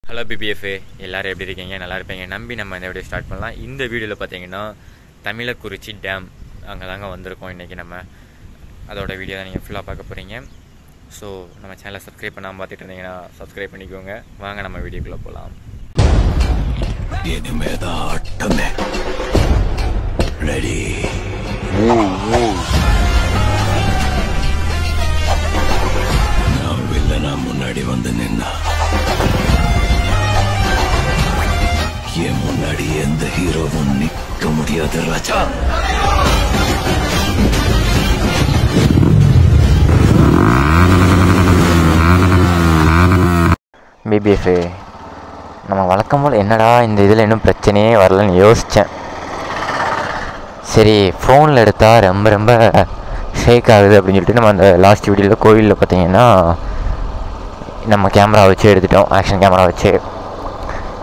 Hello பிபிஎஃப்ஏ, எல்லோரும் எப்படி இருக்கீங்க? நல்லா இருப்பீங்க நம்பி நம்ம இந்த வீடியோ ஸ்டார்ட் பண்ணலாம். இந்த வீடியோவில் பார்த்தீங்கன்னா தமிழக்குறிச்சி டேம் அங்கே தாங்க வந்திருக்கோம். இன்றைக்கி நம்ம அதோட வீடியோ தான் நீங்கள் ஃபுல்லாக பார்க்க போகிறீங்க. ஸோ நம்ம சேனலை சப்ஸ்கிரைப் பண்ணாமல் பார்த்துட்டு இருந்தீங்கன்னா சப்ஸ்கிரைப் பண்ணிக்கோங்க. வாங்க நம்ம வீடியோக்குள்ளே போகலாம். இனிமேதான் ஆட்டமே. ரெடி? நான் வில்லனா முன்னாடி வந்து நின்னா என் முன்னாடி எந்த ஹீரோவும் நிற்க முடியாது ராஜா. பிபிஎஃப்ஏ, நம்ம வழக்கம் போல் என்னடா இந்த இதில் இன்னும் பிரச்சனையே வரலன்னு யோசித்தேன். சரி, ஃபோனில் எடுத்தால் ரொம்ப ஷேக் ஆகுது அப்படின்னு சொல்லிட்டு நம்ம அந்த லாஸ்ட் வீடியோவில் கோவிலில் பார்த்தீங்கன்னா நம்ம கேமரா வச்சு எடுத்துட்டோம். ஆக்ஷன் கேமரா வச்சு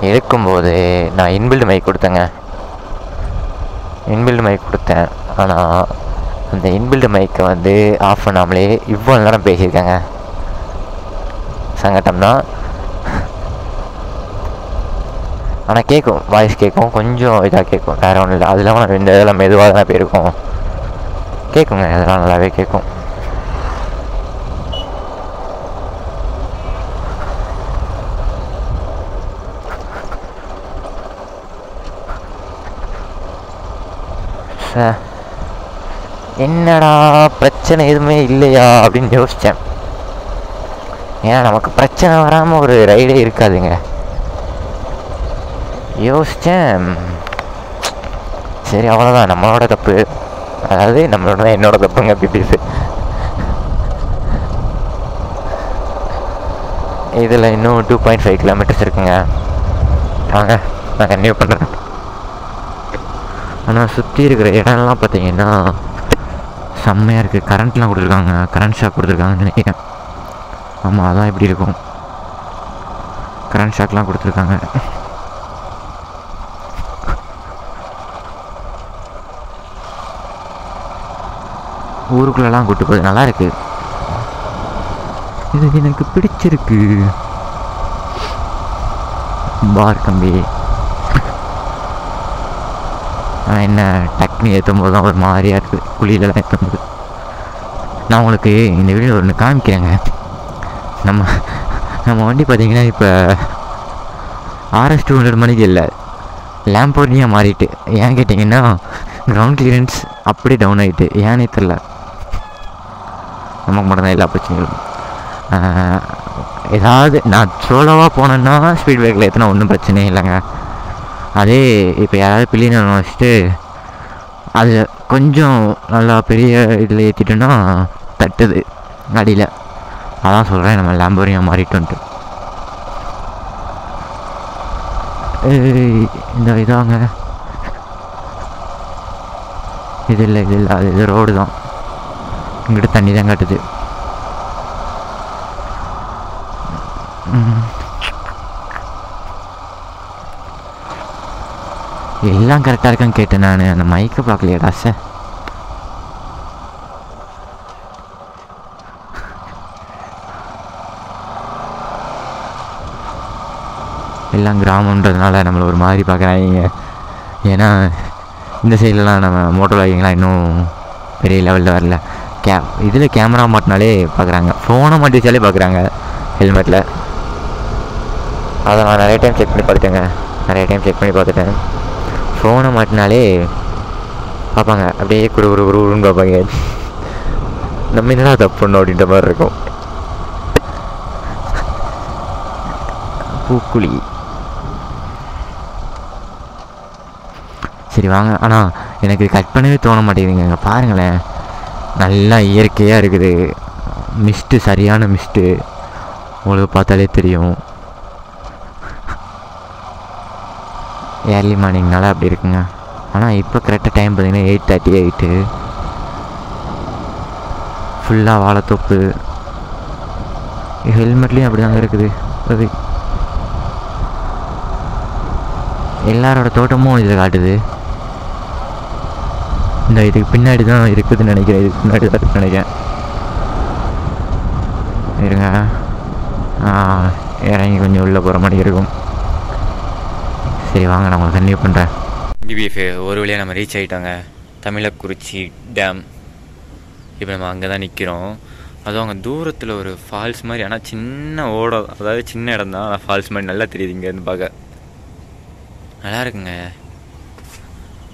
எடுக்கும்போது நான் இன்பில்டு மைக் கொடுத்தேங்க. இன்பில்டு மைக் கொடுத்தேன். ஆனால் அந்த இன்பில்டு மைக்கை வந்து ஆஃப் பண்ணாமலே இவ்வளோ நேரம் பேசியிருக்கேங்க. சங்கட்டம் தான். ஆனால் கேட்கும், வாய்ஸ் கேட்கும், கொஞ்சம் இதாக கேட்கும், வேறு ஒன்றும் இல்லை. அது இல்லாமல் இந்த இதெல்லாம் மெதுவாக தான் போயிருக்கும், கேட்குங்க, அதெல்லாம் நல்லாவே கேட்கும். என்னடா பிரச்சனை எதுவுமே இல்லையா அப்படின்னு யோசித்தேன். ஏன்னா நமக்கு பிரச்சனை வராமல் ஒரு ரைடே இருக்காதுங்க. யோசித்தேன். சரி, அவ்வளோதான், நம்மளோட தப்பு. அதாவது நம்மளோட என்னோட தப்புங்க. பிபிஎஃப் இதில் இன்னும் 2.5 கிலோமீட்டர்ஸ் இருக்குங்க. வாங்க நான் கன்டினியூ பண்ணுறேன். ஆனால் சுற்றி இருக்கிற இடம்லாம் பார்த்தீங்கன்னா செம்மையாக இருக்குது. கரண்ட்லாம் கொடுத்துருக்காங்க, கரண்ட் ஷாக் கொடுத்துருக்காங்கன்னு நினைக்கிறேன். ஆமாம், அதான் இப்படி இருக்கும். கரண்ட் ஷாக்லாம் கொடுத்துருக்காங்க. ஊருக்குள்ளெல்லாம் கூட்டு போகுது, நல்லா இருக்கு. இது எனக்கு பிடிச்சிருக்கு. பார் கம்பி. ஆனால் என்ன டக்குனு ஏற்றும் போது தான் ஒரு மாதிரியாக இருக்குது, குழியிலலாம் ஏற்றும் போது. நான் உங்களுக்கு இந்த வீடியோ ஒன்று காமிக்கிறேங்க. நம்ம வண்டி பார்த்தீங்கன்னா இப்போ RS 200 மணிக்கு இல்லை, லேம்போர்னியாக மாறிட்டு. ஏன் கேட்டிங்கன்னா கிரவுண்ட் கிளியரன்ஸ் அப்படி டவுன் ஆகிட்டு. ஏன்னே தெரில, நமக்கு மட்டும்தான் எல்லா பிரச்சனைகளும். ஏதாவது நான் சோலோவாக போனேன்னா ஸ்பீட் பிரேக்கில் ஏற்றினா ஒன்றும் பிரச்சனையே இல்லைங்க. அதே இப்போ யாராவது பிள்ளைங்க வச்சுட்டு அது கொஞ்சம் நல்லா பெரிய இதில் ஏற்றிட்டோன்னா தட்டுது அடியில். அதான் சொல்கிறேன், நம்ம லேம்போர்னியாக மாறிட்டோன்ட்டு. இந்த இதாங்க, இது இல்லை அது இது ரோடு தான். இங்கிட்ட தண்ணி தான் காட்டுது. எல்லாம் கரெக்டாக இருக்கான்னு கேட்டேன் நான். அந்த மைக்கை பார்க்கலையாடா சார். எல்லாம் கிராமன்றதுனால நம்மளை ஒரு மாதிரி பார்க்குறாங்க. ஏன்னா இந்த சைட்லலாம் நம்ம மோட்டோ வாக்கிங்லாம் இன்னும் பெரிய லெவலில் வரல. இதில் கேமரா மாட்டினாலே பார்க்குறாங்க, ஃபோனை மாட்டி வச்சாலே பார்க்குறாங்க ஹெல்மெட்டில். அதை நான் நிறைய டைம் செக் பண்ணி பார்த்துட்டேன். ஃபோனை மாட்டினாலே பார்ப்பாங்க, அப்படியே குறுன்னு பார்ப்பாங்க. நம்ம என்னடா தப்பு பண்ணோம் அப்படின்ற மாதிரி இருக்கும். பூக்குழி. சரி வாங்க. ஆனால் எனக்கு கட் பண்ணவே தோண மாட்டேங்குதுங்க. இங்கே பாருங்களேன், நல்லா இயற்கையாக இருக்குது. மிஸ்ட்டு, சரியான மிஸ்ட்டு, உங்களுக்கு பார்த்தாலே தெரியும். ஏர்லி மார்னிங்னால அப்படி இருக்குங்க. ஆனால் இப்போ கரெக்டாக டைம் பார்த்தீங்கன்னா 8:38. ஃபுல்லாக வாழைத்தோப்பு. ஹெல்மெட்லேயும் அப்படி தாங்க இருக்குது. அது எல்லாரோட தோட்டமும் இதில் காட்டுது. இந்த இதுக்கு பின்னாடி தான் இருக்குதுன்னு நினைக்கிறேன். இதுக்கு பின்னாடி தான் இருக்குதுன்னு நினைக்கிறேன். இருங்க, இறங்கி கொஞ்சம் உள்ளே போகிற மாதிரி இருக்கும். சரி வாங்க நான் உங்களுக்கு கன்டினியூ பண்ணுறேன். பிபிஎஃப் ஒரு வழியாக நம்ம ரீச் ஆகிட்டாங்க, தமிழக்குறிச்சி டேம். இப்போ நம்ம அங்கே தான் நிற்கிறோம். அதுவும் அங்கே தூரத்தில் ஒரு ஃபால்ஸ் மாதிரி, ஆனால் சின்ன அதாவது சின்ன இடம் தான், ஆனால் ஃபால்ஸ் மாதிரி நல்லா தெரியுது இங்கேருந்து பார்க்க. நல்லா இருக்குங்க.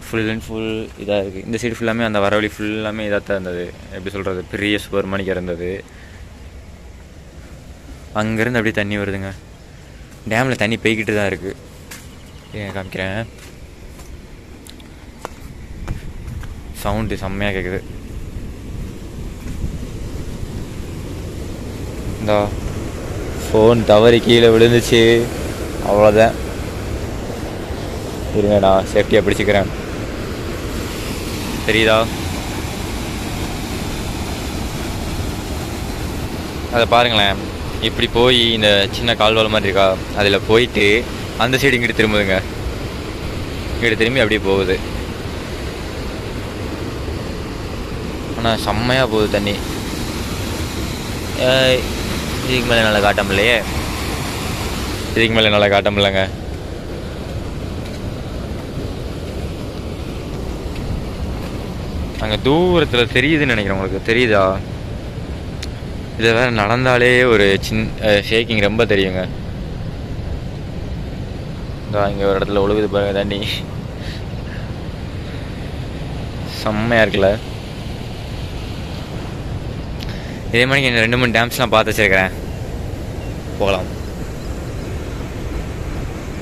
ஃபுல் அண்ட் ஃபுல் இதாக இருக்குது. இந்த சைடு ஃபுல்லாமே அந்த வரவழி ஃபுல்லாமே இதாக தான் இருந்தது. எப்படி சொல்கிறது, பெரிய சூப்பர் மார்க்கெட் இருந்தது. அங்கேருந்து அப்படியே தண்ணி வருதுங்க. டேமில் தண்ணி போய்கிட்டு தான் இருக்குது. காமிக்கிறேன். சவுண்டு செம்மையாக கேட்குது. இந்த ஃபோன் தவறி கீழே விழுந்துச்சு, அவ்வளோதான். இருங்க நான் சேஃப்டியாக பிடிச்சிக்கிறேன். தெரியுதா? அதை பாருங்களேன், இப்படி போய் இந்த சின்ன கால்வால் மாதிரி இருக்கா, அதில் போயிட்டு அந்த சைடு இங்கிட்டு திரும்புதுங்க. இங்கிட்டு திரும்பி அப்படியே போகுது. ஆனால் செம்மையாக போகுது தண்ணி. இதுக்கு மேலே நல்லா காட்ட முடியலையே. இதுக்கு மேலே நல்லா காட்ட முடியலங்க. அங்கே தூரத்தில் தெரியுதுன்னு நினைக்கிறேன். உங்களுக்கு தெரியுதா? இதை வேறு நடந்தாலே ஒரு ஷேக்கிங் ரொம்ப தெரியுங்க. இங்கே ஒரு இடத்துல ஒழுகுது பாருங்க தண்ணி, செம்மையாக இருக்குல்ல. இதே மாதிரி என்ன 2-3 டேம்ஸ்லாம் பார்த்து வச்சுருக்கிறேன், போகலாம்.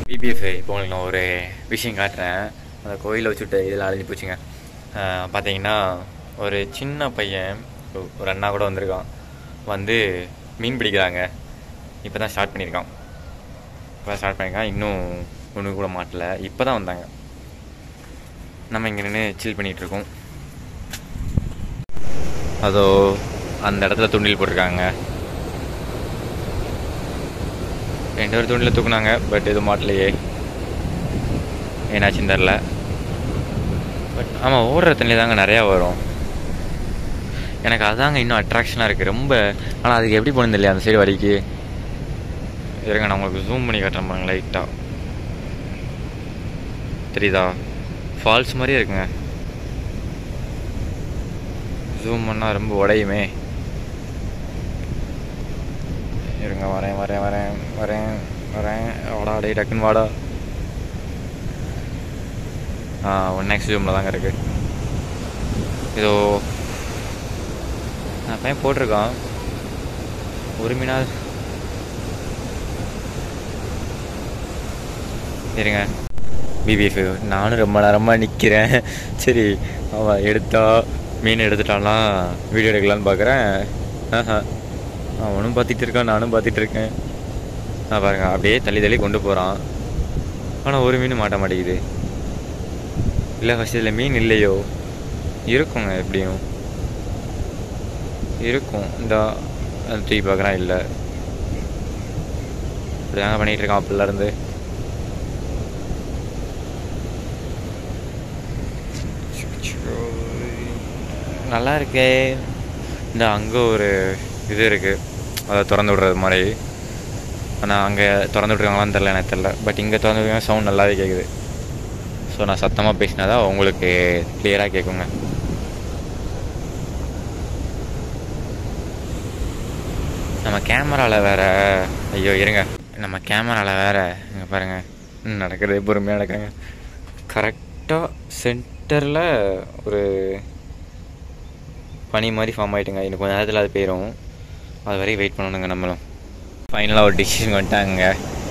பிபிஎஃப் இப்போ உங்களுக்கு நான் ஒரு விஷயம் காட்டுறேன். அந்த கோயிலை வச்சுட்டு இதில் அழிஞ்சு போச்சுங்க. பார்த்தீங்கன்னா ஒரு சின்ன பையன், ஒரு அண்ணா கூட வந்திருக்கான், வந்து மீன் பிடிக்கிறாங்க. இப்போ தான் ஸ்டார்ட் பண்ணியிருக்கான். இன்னும் ஒன்று கூட மாட்டலை, இப்போ தான் வந்தாங்க. நம்ம இங்கே நின்று சில் பண்ணிகிட்ருக்கோம். அதோ அந்த இடத்துல தூண்டில் போட்டிருக்காங்க. 2 பேர் தூண்டில் தூக்குனாங்க, பட் எதுவும் மாட்டலையே, ஏன்னாச்சுன்னு தெரில. பட் ஆமாம், ஓடுற தண்ணி தாங்க நிறையா வரும். எனக்கு அதாங்க இன்னும் அட்ராக்ஷனாக இருக்குது ரொம்ப. ஆனால் அதுக்கு எப்படி போனது இல்லையா அந்த சைடு வரைக்கு. இருங்க நான் உங்களுக்கு ஜூம் பண்ணி காட்டுறேன் பாருங்க. லைட்டாக தெரியுதா? ஃபால்ஸ் மாதிரியே இருக்குங்க. ஜூம் பண்ணால் ரொம்ப உடையுமே. இருங்க வரேன். வாடா டே, டக்குன்னு வாடா. 1x ஜூமில் தாங்க இருக்குது. இதோ நான் பையன் போட்டிருக்கான். ஒரு மீனாக இருங்க. பிபிஎஃப் நானும் ரொம்ப நேரமாக நிற்கிறேன். சரி அவன் மீன் எடுத்துட்டான்னா வீடியோ எடுக்கலான்னு பார்க்குறேன். அவனும் பார்த்துட்டு இருக்கான், நானும் பார்த்துட்டு இருக்கேன். பாருங்க அப்படியே தள்ளி கொண்டு போகிறான். ஆனால் ஒரு மீன் மாட்ட மாட்டேங்குது. இல்லை ஃபஸ்ட் இதில் மீன் இல்லையோ? இருக்குங்க, எப்படியும் இருக்கும். இந்த தூக்கி பார்க்குறான், இல்லை. இப்படி தாங்க பண்ணிகிட்டு இருக்கான் அப்போலேருந்து. நல்லா இருக்கே. இந்த அங்கே ஒரு இது இருக்குது, அதை திறந்து விடுறது மாதிரி. ஆனால் அங்கே திறந்து விட்ருக்காங்களான்னு தெரில, எனக்கு தெரில. பட் இங்கே திறந்து விட்ருக்காங்க, சவுண்ட் நல்லாவே கேட்குது. ஸோ நான் சத்தமாக பேசினா தான் உங்களுக்கு கிளியராக கேட்குங்க. நம்ம கேமராவில் வேறு, ஐயோ இருங்க, நம்ம கேமராவில் வேறு இங்கே பாருங்கள் நடக்கிறது பொறுமையாக நடக்குங்க. கரெக்டாக சென்டரில் ஒரு பனி மாதிரி ஃபார்ம் ஆகிட்டுங்க. இன்னும் கொஞ்சம் நேரத்தில் அது போயிடும். அது வரைக்கும் வெயிட் பண்ணணுங்க நம்மளும். ஃபைனலாக ஒரு டிசிஷன் வந்துட்டாங்க.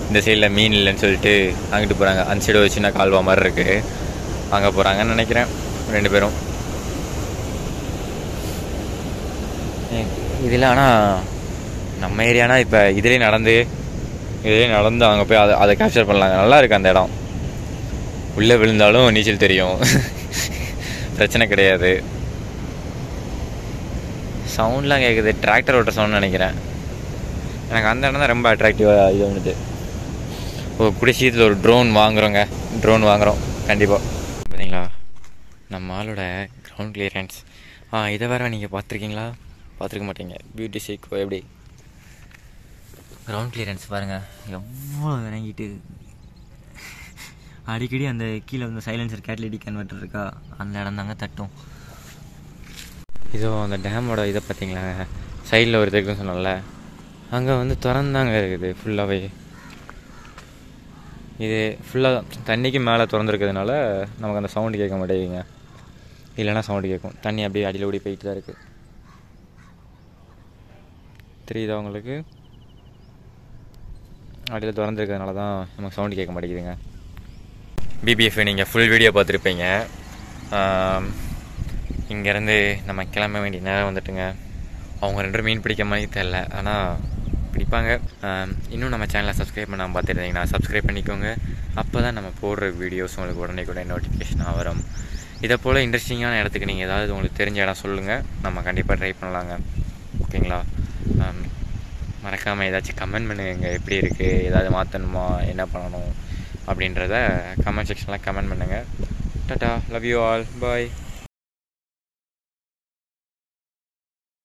இந்த சைடில் மீன் இல்லைன்னு சொல்லிட்டு அங்கிட்டு போகிறாங்க. அந்த சைடு ஒரு சின்ன கால்வா மாதிரி இருக்குது, அங்கே போகிறாங்கன்னு நினைக்கிறேன் 2 பேரும். இதில் ஆனால் நம்ம ஏரியானா இப்போ இதிலே நடந்து அங்கே போய் அதை கேப்சர் பண்ணலாங்க. நல்லா இருக்குது அந்த இடம். உள்ளே விழுந்தாலும் நீச்சல் தெரியும், பிரச்சனை கிடையாது. சவுண்ட்லாம் கேட்குது, டிராக்டர் ஓட்டுற சவுண்ட் நினைக்கிறேன். எனக்கு அந்த இடம் தான் ரொம்ப அட்ராக்டிவாக இது ஒன்றுது. கூடிய சீக்கிரத்தில் ஒரு ட்ரோன் வாங்குகிறோம் கண்டிப்பாக. பார்த்தீங்களா நம்ம ஆளோட கிரவுண்ட் கிளியரன்ஸ். இதை வேறு நீங்கள் பார்த்துருக்கீங்களா? பார்த்துருக்க மாட்டீங்க. பியூட்டி சைக்கோ எப்படி கிரவுண்ட் கிளியரன்ஸ் பாருங்கள் எவ்வளோ இறங்கிட்டு அடிக்கடி அந்த கீழே வந்து சைலன்சர் கேட்டலிட்டிக் கன்வெர்ட்டர் இருக்கா அந்த இடம் தாங்க தட்டும். இதோ அந்த டேமோட இதை பார்த்தீங்களா, சைடில் ஒரு இருக்குன்னு சொன்னோம்ல, அங்கே வந்து திறந்தாங்க இருக்குது ஃபுல்லாகவே. இது ஃபுல்லாக தண்ணிக்கு மேலே திறந்துருக்கிறதுனால நமக்கு அந்த சவுண்டு கேட்க மாட்டேங்குதுங்க, இல்லைன்னா சவுண்டு கேட்கும். தண்ணி அப்படியே அடியில் ஓடி போயிட்டு தான் இருக்குது. தெரியுதா உங்களுக்கு? அடியில் திறந்துருக்கிறதுனால தான் நமக்கு சவுண்டு கேட்க மாட்டேங்குதுங்க. பிபிஎஃப் நீங்கள் ஃபுல் வீடியோ பார்த்துருப்பீங்க. இங்கேருந்து நம்ம கிளம்ப வேண்டிய நேரம் வந்துட்டுங்க. அவங்க 2 மீன் பிடிக்க மாதிரி தெரில, ஆனால் பிடிப்பாங்க. இன்னும் நம்ம சேனலை சப்ஸ்கிரைப் பண்ணாமல் பார்த்துருந்தீங்கன்னா சப்ஸ்கிரைப் பண்ணிக்கோங்க. அப்போ தான் நம்ம போடுற வீடியோஸ் உங்களுக்கு உடனே கூட நோட்டிஃபிகேஷனாக வரும். இதை போல் இன்ட்ரெஸ்டிங்கான இடத்துக்கு நீங்கள் ஏதாவது உங்களுக்கு தெரிஞ்ச இடம் சொல்லுங்கள், நம்ம கண்டிப்பாக ட்ரை பண்ணலாங்க. ஓகேங்களா? மறக்காமல் ஏதாச்சும் கமெண்ட் பண்ணுங்க, எப்படி இருக்குது, ஏதாவது மாற்றணுமா, என்ன பண்ணணும் அப்படின்றத கமெண்ட் செக்ஷனில் கமெண்ட் பண்ணுங்கள். Tata, love you all, bye.